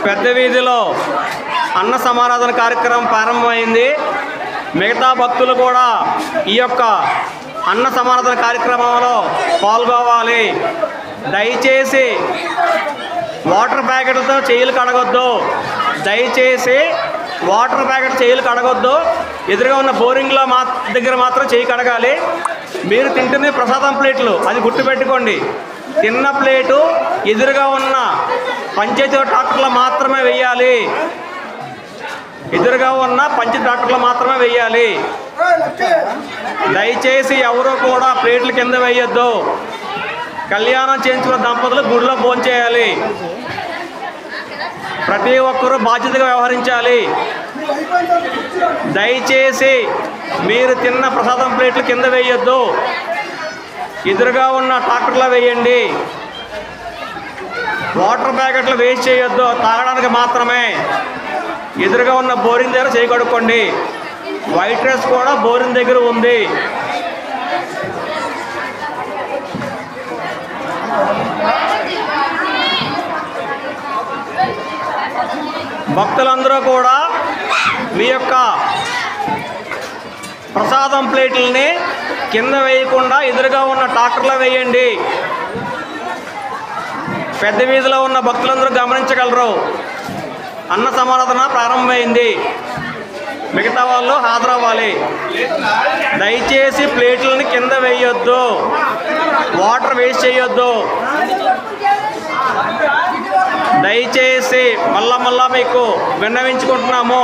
పెద్ద వీధిలో అన్న సమారాధన కార్యక్రమం ప్రారంభమైంది. మిగతా భక్తులు కూడా ఈ యొక్క అన్న సమారాధన కార్యక్రమంలో పాల్గొవాలి. దయచేసి వాటర్ ప్యాకెట్లతో చేతులు కడగొద్దు. దయచేసి వాటర్ ప్యాకెట్ చేతులు కడగొద్దు. ఎదురుగా ఉన్న బోరింగ్లో దగ్గర మాత్రం చేయి కడగాలి. మీరు తింటున్న ప్రసాదం ప్లేట్లు అది గుర్తుపెట్టుకోండి. తిన్న ప్లేటు ఎదురుగా ఉన్న పంచాయతీ డాక్టర్లు మాత్రమే వేయాలి. ఎదురుగా ఉన్న పంచాయతీ డాక్టర్లు మాత్రమే వేయాలి. దయచేసి ఎవరూ కూడా ప్లేట్ల కింద వేయొద్దు. కళ్యాణం చేయించుకున్న దంపతులు గుడిలో భోంచేయాలి. ప్రతి ఒక్కరూ బాధ్యతగా వ్యవహరించాలి. దయచేసి మీరు తిన్న ప్రసాదం ప్లేట్లు కింద వేయొద్దు. ఎదురుగా ఉన్న ట్రాక్టర్లో వేయండి. వాటర్ ప్యాకెట్లు వేస్ట్ చేయొద్దు, తాగడానికి మాత్రమే. ఎదురుగా ఉన్న బోరింగ్ దగ్గర చేయి కడుక్కోండి. వైట్ రైస్ కూడా బోరింగ్ దగ్గర ఉంది. భక్తులందరూ కూడా మీ యొక్క ప్రసాదం ప్లేట్లని కింద వేయకుండా ఎదురుగా ఉన్న ట్రాక్టర్లో వేయండి. పెద్ద వీధిలో ఉన్న భక్తులందరూ గమనించగలరు. అన్న సమారాధన ప్రారంభమైంది. మిగతా వాళ్ళు హాజరవ్వాలి. దయచేసి ప్లేట్లని కింద వేయొద్దు. వాటర్ వేస్ట్ చేయొద్దు. దయచేసి మళ్ళా మీకు విన్నవించుకుంటున్నాము.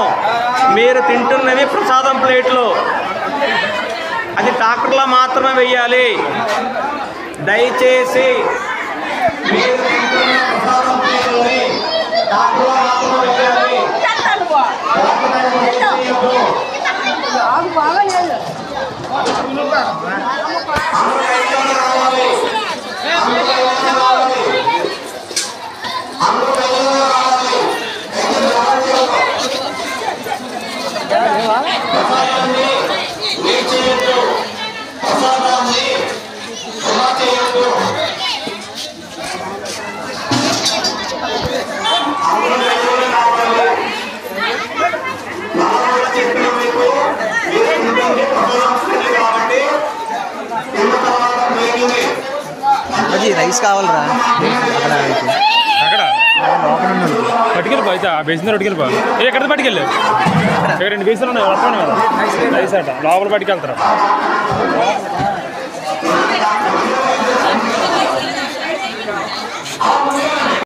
మీరు తింటున్నవి ప్రసాదం ప్లేట్లు, అది ట్రాక్టర్లో మాత్రమే వేయాలి. దయచేసి మీరు తింటున్న ప్రసాదం ప్లేట్లని ట్రాక్టర్లో మాత్రమే వేయాలి. రైస్ కావాలరా అక్కడ పట్టుకెళ్ళిపో. అయితే ఆ బేసిన పట్టుకెళ్ళిపో. ఎక్కడ పట్టుకెళ్ళి 2 బేసిన్లు ఉన్నాయి వస్తాను కదా రైస్ అట లోపల పట్టుకెళ్తారా.